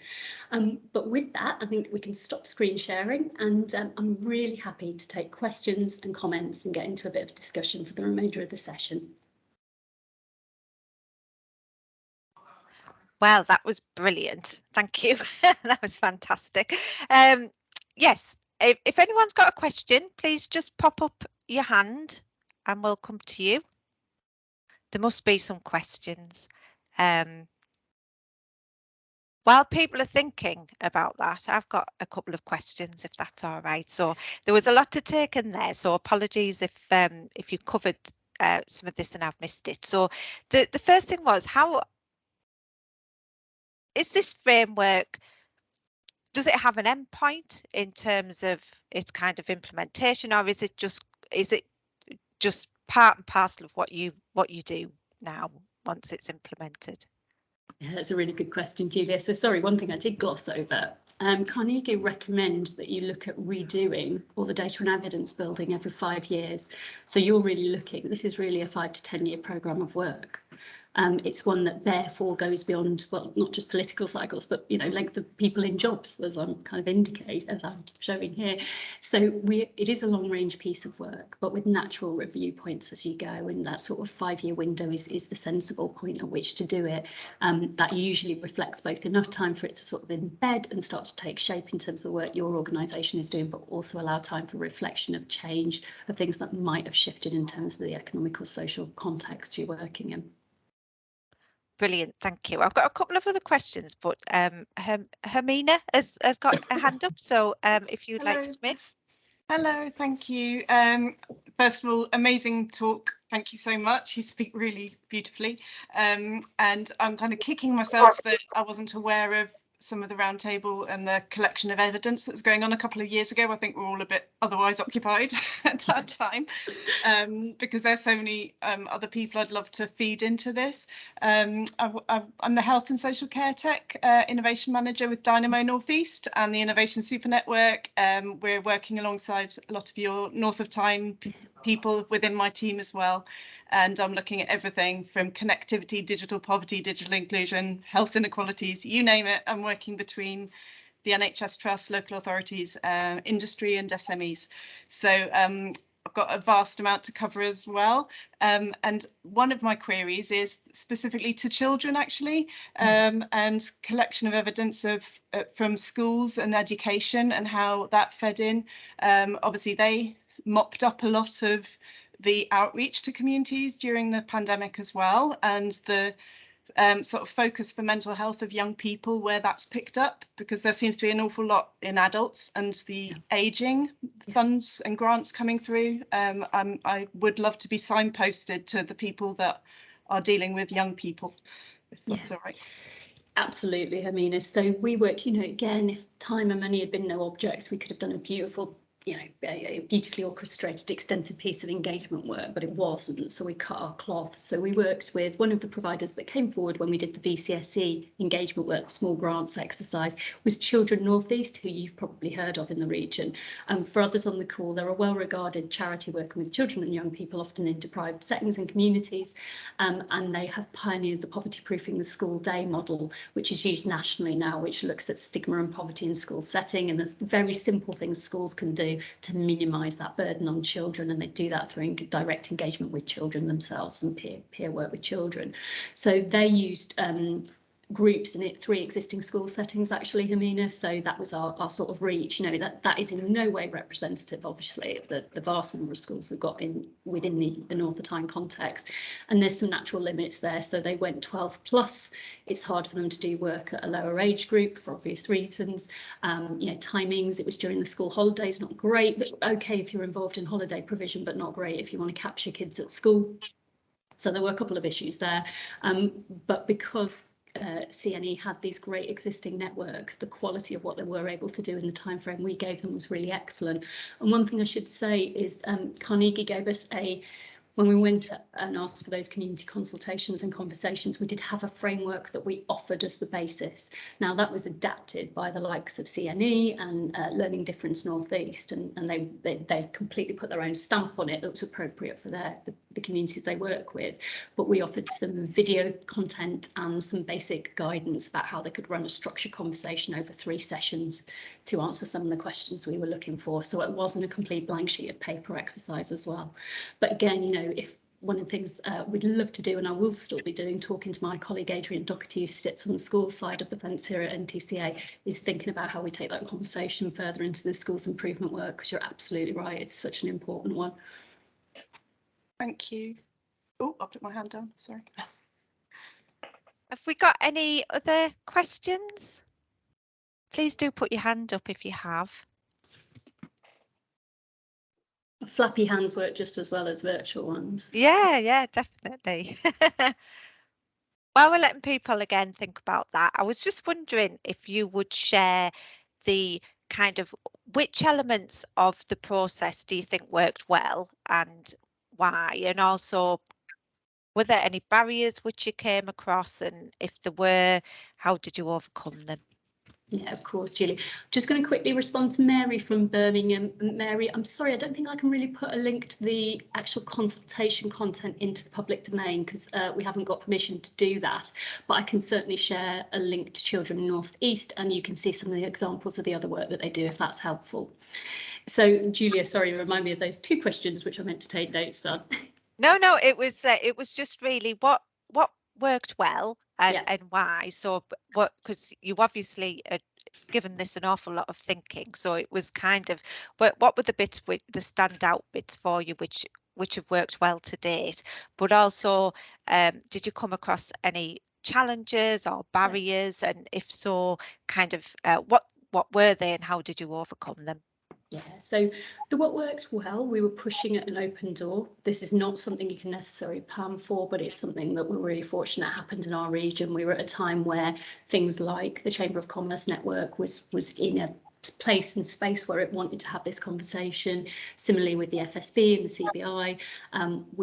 But with that, I think we can stop screen sharing, and I'm really happy to take questions and comments and get into a bit of discussion for the remainder of the session. Well, that was brilliant. Thank you. That was fantastic. Yes, if anyone's got a question, please just pop up your hand and we'll come to you. There must be some questions. While people are thinking about that, I've got a couple of questions, if that's all right. So there was a lot to take in there, so apologies if you covered some of this and I've missed it. So the first thing was, how is this framework, does it have an endpoint in terms of its kind of implementation, or is it just part and parcel of what you do now once it's implemented? Yeah, that's a really good question, Julia. So sorry, one thing I did gloss over. Carnegie recommend that you look at redoing all the data and evidence building every 5 years. So you're really looking, this is really a 5 to 10 year programme of work. It's one that therefore goes beyond, well, not just political cycles, but, you know, length of people in jobs, as I'm kind of indicating, as I'm showing here. So it is a long range piece of work, but with natural review points as you go, and that sort of 5 year window is the sensible point at which to do it. That usually reflects both enough time for it to sort of embed and start to take shape in terms of the work your organisation is doing, but also allow time for reflection of change, of things that might have shifted in terms of the economic or social context you're working in. Brilliant, thank you. I've got a couple of other questions, but Hermina has got a hand up, so if you'd like to come in. Hello, thank you. First of all, amazing talk. Thank you so much. You speak really beautifully. And I'm kind of kicking myself that I wasn't aware of some of the roundtable and the collection of evidence that's going on a couple of years ago. I think we're all a bit otherwise occupied at that time, because there's so many other people I'd love to feed into this. I'm the Health and Social Care Tech Innovation Manager with Dynamo Northeast and the Innovation Super Network. We're working alongside a lot of your North of Tyne people within my team as well. And I'm looking at everything from connectivity, digital poverty, digital inclusion, health inequalities, you name it. I'm working between the NHS Trust, local authorities, industry and SMEs. So I've got a vast amount to cover as well. And one of my queries is specifically to children, actually, and collection of evidence of from schools and education and how that fed in. Obviously, they mopped up a lot of the outreach to communities during the pandemic as well, and the sort of focus for mental health of young people, where that's picked up, because there seems to be an awful lot in adults, and the ageing funds and grants coming through. I would love to be signposted to the people that are dealing with young people, if that's all right. Absolutely, Hermina. So we worked, you know, again, if time and money had been no object, we could have done a beautiful, you know, a beautifully orchestrated, extensive piece of engagement work, but it wasn't. So we cut our cloth. So we worked with one of the providers that came forward when we did the VCSE engagement work, small grants exercise, was Children North East, who you've probably heard of in the region. For others on the call, they're a well-regarded charity working with children and young people, often in deprived settings and communities, and they have pioneered the Poverty Proofing the School Day model, which is used nationally now, which looks at stigma and poverty in school setting and the very simple things schools can do to minimise that burden on children, and they do that through direct engagement with children themselves and peer work with children. So they used groups in 3 existing school settings, actually, Hermina. So that was our sort of reach. You know, that is in no way representative, obviously, of the vast number of schools we've got within the North of Tyne context. And there's some natural limits there. So they went 12 plus. It's hard for them to do work at a lower age group for obvious reasons. You know, timings, it was during the school holidays, not great, but okay if you're involved in holiday provision, but not great if you want to capture kids at school. So there were a couple of issues there. But because CNE had these great existing networks, the quality of what they were able to do in the time frame we gave them was really excellent. And one thing I should say is Carnegie gave us when we went and asked for those community consultations and conversations, we did have a framework that we offered as the basis. Now that was adapted by the likes of CNE and Learning Difference North East, and they completely put their own stamp on it that was appropriate for the communities they work with. But we offered some video content and some basic guidance about how they could run a structured conversation over 3 sessions to answer some of the questions we were looking for. So it wasn't a complete blank sheet of paper exercise as well. But again, you know, if one of the things we'd love to do, and I will still be doing, talking to my colleague Adrian Doherty, who sits on the school side of the fence here at NTCA, is thinking about how we take that conversation further into the schools improvement work, because you're absolutely right, it's such an important one. Thank you. Oh, I'll put my hand down, sorry. Have we got any other questions? Please do put your hand up if you have. Flappy hands work just as well as virtual ones. Yeah, definitely. While we're letting people again think about that, I was just wondering if you would share the kind of which elements of the process do you think worked well and why, and also were there any barriers which you came across, and if there were, how did you overcome them? Yeah, of course, Julie. Just going to quickly respond to Mary from Birmingham. Mary, I'm sorry, I don't think I can really put a link to the actual consultation content into the public domain because we haven't got permission to do that. But I can certainly share a link to Children North East, and you can see some of the examples of the other work that they do if that's helpful. So, Julia, sorry, remind me of those 2 questions which I meant to take notes on. No, it was just really what worked well and why. So what, because you obviously given this an awful lot of thinking, so it was kind of what were the bits with the standout bits for you which have worked well to date, but also did you come across any challenges or barriers, and if so, kind of what were they and how did you overcome them? Yeah, so what worked well, we were pushing at an open door. This is not something you can necessarily plan for, but it's something that we're really fortunate happened in our region. We were at a time where things like the Chamber of Commerce network was in a place and space where it wanted to have this conversation. Similarly with the FSB and the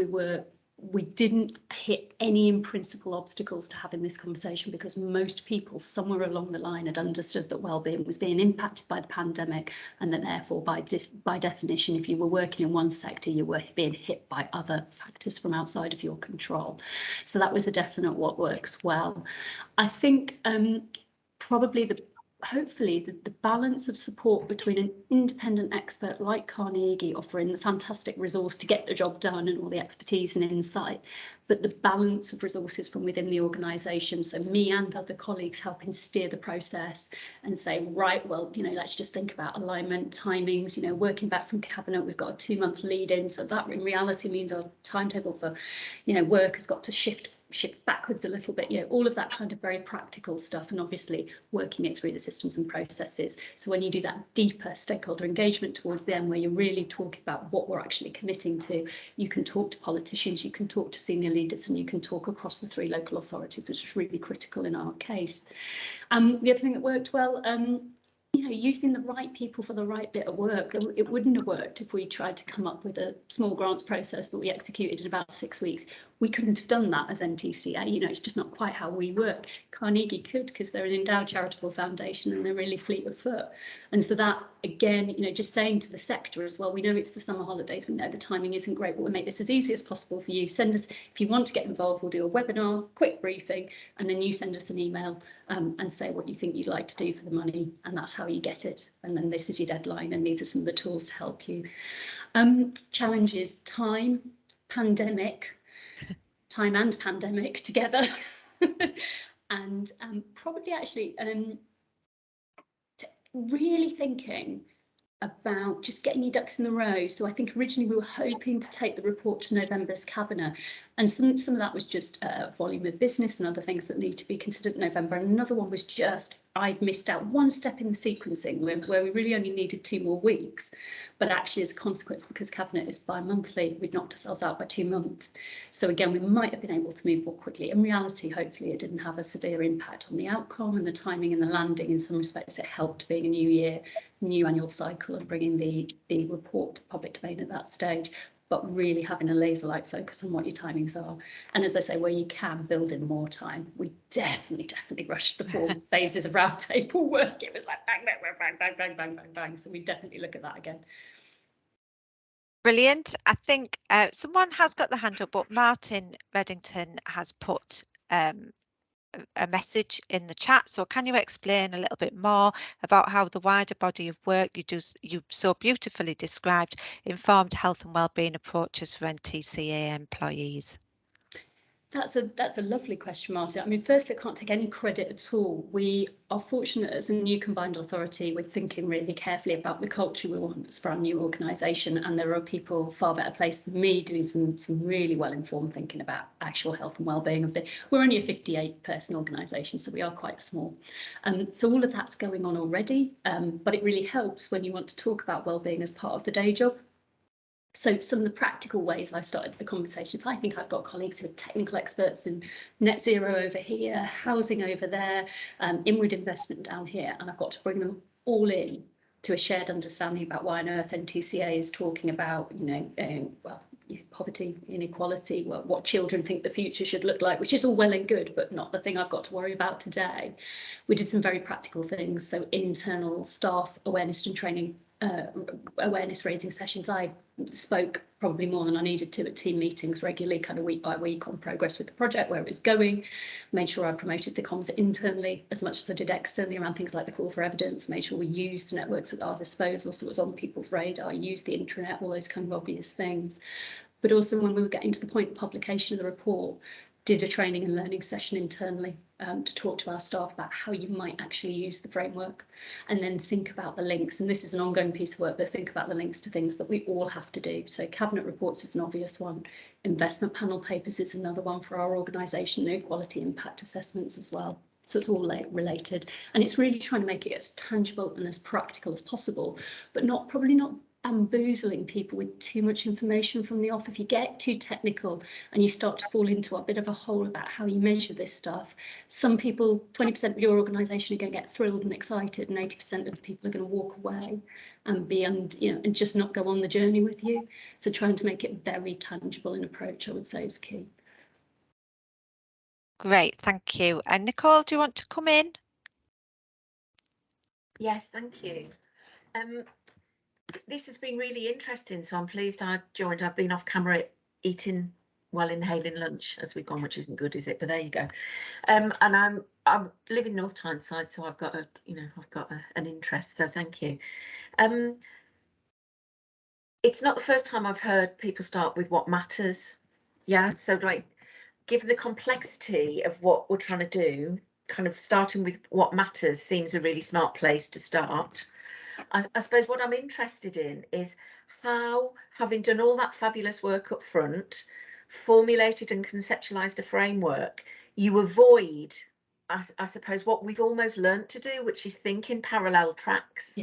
CBI, we didn't hit any in principle obstacles to having this conversation because most people somewhere along the line had understood that wellbeing was being impacted by the pandemic, and that therefore by definition, if you were working in one sector, you were being hit by other factors from outside of your control. So that was a definite what works well. I think probably hopefully the balance of support between an independent expert like Carnegie offering the fantastic resource to get the job done and all the expertise and insight, but the balance of resources from within the organisation. So me and other colleagues helping steer the process and say, right, well, let's just think about alignment, timings, working back from cabinet, we've got a 2-month lead in. So that in reality means our timetable for, work has got to shift backwards a little bit, all of that kind of very practical stuff, and obviously working it through the systems and processes. So when you do that deeper stakeholder engagement towards the end, where you're really talking about what we're actually committing to, you can talk to politicians, you can talk to senior leaders, and you can talk across the 3 local authorities, which is really critical in our case. The other thing that worked well, using the right people for the right bit of work. It wouldn't have worked if we tried to come up with a small grants process that we executed in about 6 weeks. We couldn't have done that as NTCA. It's just not quite how we work. Carnegie could, because they're an endowed charitable foundation and they're really fleet of foot. And so that, again, just saying to the sector as well, we know it's the summer holidays, we know the timing isn't great, but we'll make this as easy as possible for you. Send us, if you want to get involved, we'll do a webinar, quick briefing, and then you send us an email and say what you think you'd like to do for the money, and that's how you get it. And then this is your deadline, and these are some of the tools to help you. Challenges: time and pandemic together, and probably actually really thinking about just getting your ducks in the row. So I think originally we were hoping to take the report to November's cabinet, and some of that was just volume of business and other things that need to be considered in November. And another one was just I'd missed out one step in the sequencing where we really only needed 2 more weeks, but actually as a consequence, because cabinet is bi-monthly, we'd knocked ourselves out by 2 months. So again, we might have been able to move more quickly. In reality, hopefully it didn't have a severe impact on the outcome and the timing and the landing. In some respects, it helped being a new year, new annual cycle, and bringing the report to public domain at that stage, but really having a laser-like focus on what your timings are. And as I say, where you can build in more time. We definitely rushed the 4 phases of roundtable work. It was like bang, bang, bang, bang, bang, bang, bang, bang. So we definitely look at that again. Brilliant. I think someone has got the hand up, but Martin Reddington has put a message in the chat. So can you explain a little bit more about how the wider body of work you so beautifully described informed health and wellbeing approaches for NTCA employees? That's a lovely question, Martin. I mean, firstly, I can't take any credit at all. We are fortunate as a new combined authority. We're thinking really carefully about the culture we want for our new organisation, and there are people far better placed than me doing some really well-informed thinking about actual health and wellbeing of the. We're only a 58-person organisation, so we are quite small. So all of that's going on already, but it really helps when you want to talk about wellbeing as part of the day job. So some of the practical ways I started the conversation, if I think I've got colleagues who are technical experts in net zero over here, housing over there, inward investment down here, and I've got to bring them all in to a shared understanding about why on earth NTCA is talking about, poverty, inequality, what children think the future should look like, which is all well and good, but not the thing I've got to worry about today. We did some very practical things. So internal staff awareness and training, awareness raising sessions. I spoke probably more than I needed to at team meetings regularly, kind of week by week, on progress with the project, where it was going, made sure I promoted the comms internally as much as I did externally around things like the call for evidence, made sure we used the networks at our disposal so it was on people's radar, used the intranet, all those kind of obvious things. But also when we were getting to the point of publication of the report, did a training and learning session internally to talk to our staff about how you might actually use the framework, and then think about the links. And this is an ongoing piece of work, but think about the links to things that we all have to do. So cabinet reports is an obvious one. Investment panel papers is another one for our organisation, and quality impact assessments as well. So it's all related, and it's really trying to make it as tangible and as practical as possible, but probably not bamboozling people with too much information from the off. If you get too technical and you start to fall into a bit of a hole about how you measure this stuff, some people, 20% of your organisation are going to get thrilled and excited, and 80% of the people are going to walk away and and just not go on the journey with you. So trying to make it very tangible in approach, I would say, is key. Great, thank you. And Nicole, do you want to come in? Yes, thank you. This has been really interesting, so I'm pleased I joined. I've been off camera eating while inhaling lunch as we've gone, which isn't good, is it? But there you go. And I'm living North Tyne side, so I've got an interest. So thank you. It's not the first time I've heard people start with what matters. Yeah. So like, given the complexity of what we're trying to do, kind of starting with what matters seems a really smart place to start. I suppose what I'm interested in is how, having done all that fabulous work up front, formulated and conceptualized a framework, you avoid, I suppose, what we've almost learnt to do, which is think in parallel tracks.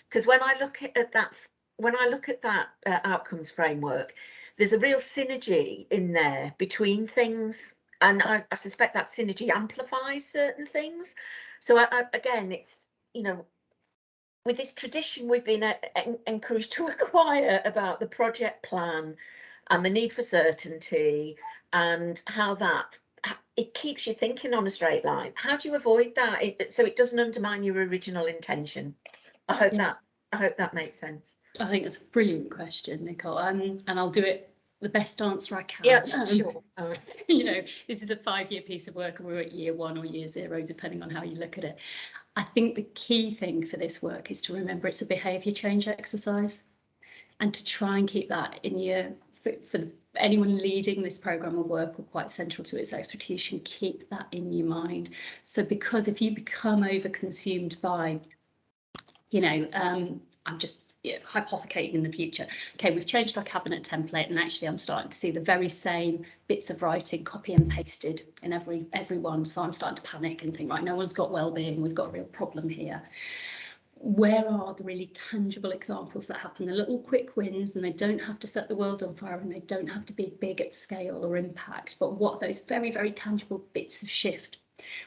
Because when I look at that, outcomes framework, there's a real synergy in there between things, and I suspect that synergy amplifies certain things. So again, it's, you know, with this tradition we've been encouraged to acquire about the project plan and the need for certainty, and how that it keeps you thinking on a straight line. How do you avoid that so it doesn't undermine your original intention? I hope that makes sense. I think it's a brilliant question, Nicole, and I'll do it the best answer I can. Yeah, sure. You know, this is a 5-year piece of work, and we're at year 1 or year 0, depending on how you look at it. I think the key thing for this work is to remember it's a behaviour change exercise, and to try and keep that in your, for anyone leading this programme of work or quite central to its execution, keep that in your mind. So because if you become over-consumed by, you know, I'm just hypothecating in the future, okay, we've changed our cabinet template, and actually I'm starting to see the very same bits of writing copy and pasted in everyone, so I'm starting to panic and think, right, no one's got well-being, we've got a real problem here. Where are the really tangible examples that happen, the little quick wins, and they don't have to set the world on fire, and they don't have to be big at scale or impact, but what are those very, very tangible bits of shift,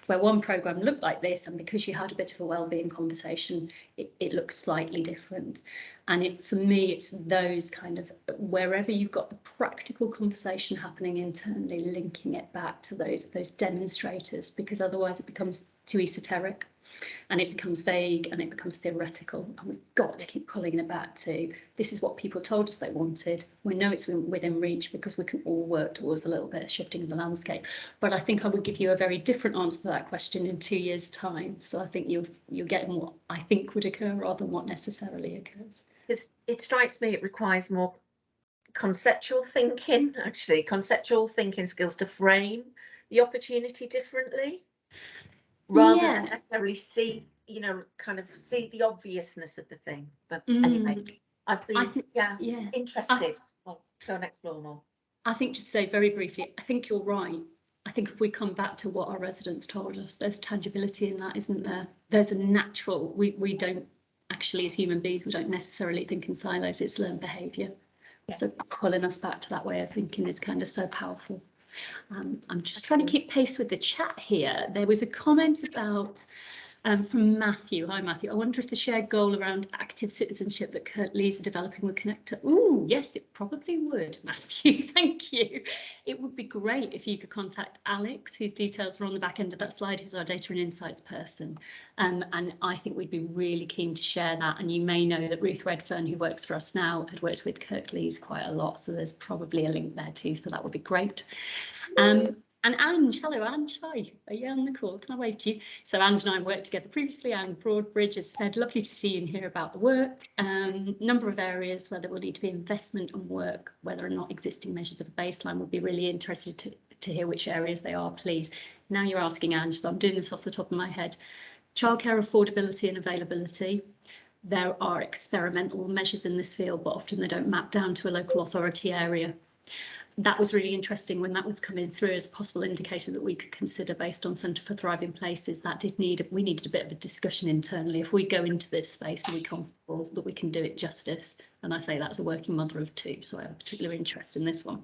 where one programme looked like this, and because you had a bit of a wellbeing conversation, it looks slightly different. And for me, it's those kind of, wherever you've got the practical conversation happening internally, linking it back to those demonstrators, because otherwise it becomes too esoteric, and it becomes vague, and it becomes theoretical, and we've got to keep pulling it back to, this is what people told us they wanted. We know it's within reach because we can all work towards a little bit of shifting the landscape. But I think I would give you a very different answer to that question in 2 years' time. So I think you're getting what I think would occur rather than what necessarily occurs. It strikes me it requires more conceptual thinking, actually, conceptual thinking skills to frame the opportunity differently, rather than necessarily see, you know, kind of see the obviousness of the thing. But anyway, I'd be interested. I'll go and explore more. I think, just say very briefly, I think you're right. I think if we come back to what our residents told us, there's tangibility in that, isn't there? There's a natural, we don't actually, as human beings, we don't necessarily think in silos, it's learned behaviour. So pulling us back to that way of thinking is kind of so powerful. I'm just trying to keep pace with the chat here. There was a comment about from Matthew. Hi, Matthew. I wonder if the shared goal around active citizenship that Kirklees are developing would connect to. Oh, yes, it probably would, Matthew. Thank you. It would be great if you could contact Alex, whose details are on the back end of that slide, who's our data and insights person. And I think we'd be really keen to share that. And you may know that Ruth Redfern, who works for us now, had worked with Kirklees quite a lot. So there's probably a link there too. So that would be great. And Ange, hello Ange, hi, are you on the call? Can I wave to you? So Ange and I worked together previously, and Broadbridge has said, lovely to see you and hear about the work. Number of areas where there will need to be investment and work, whether or not existing measures of a baseline. Would be really interested to hear which areas they are, please. Now you're asking, Ange, so I'm doing this off the top of my head. Childcare affordability and availability. There are experimental measures in this field, but often they don't map down to a local authority area. That was really interesting when that was coming through as a possible indicator that we could consider based on Centre for Thriving Places. That we needed a bit of a discussion internally. If we go into this space, are we comfortable that we can do it justice? And I say that as a working mother of 2, so I have a particular interest in this one.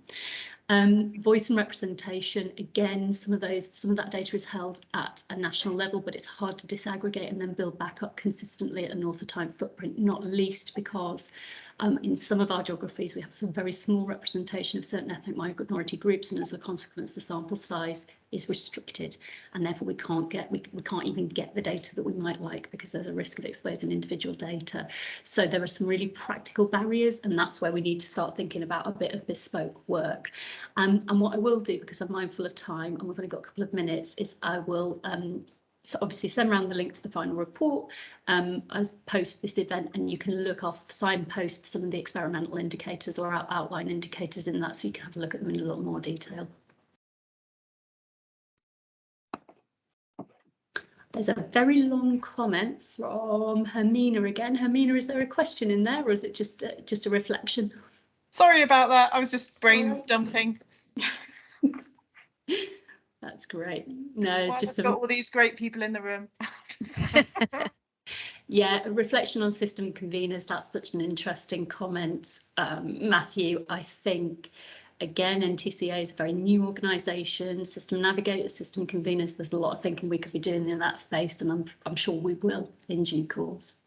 Voice and representation, again, some of that data is held at a national level, but it's hard to disaggregate and then build back up consistently at a North of Tyne footprint, not least because In some of our geographies, we have a very small representation of certain ethnic minority groups, and as a consequence, the sample size is restricted, and therefore we can't even get the data that we might like, because there's a risk of exposing individual data. So there are some really practical barriers, and that's where we need to start thinking about a bit of bespoke work. And what I will do, because I'm mindful of time and we've only got a couple of minutes, is I will so obviously send around the link to the final report as post this event, and you can look off, signpost some of the experimental indicators or outline indicators in that, so you can have a look at them in a little more detail. There's a very long comment from Hermina again. Hermina, is there a question in there, or is it just a reflection? Sorry about that. I was just brain dumping. That's great. No, it's just got all these great people in the room. Yeah, a reflection on system conveners. That's such an interesting comment, Matthew. I think, again, NTCA is a very new organisation. System navigators, system conveners, there's a lot of thinking we could be doing in that space, and I'm sure we will in due course.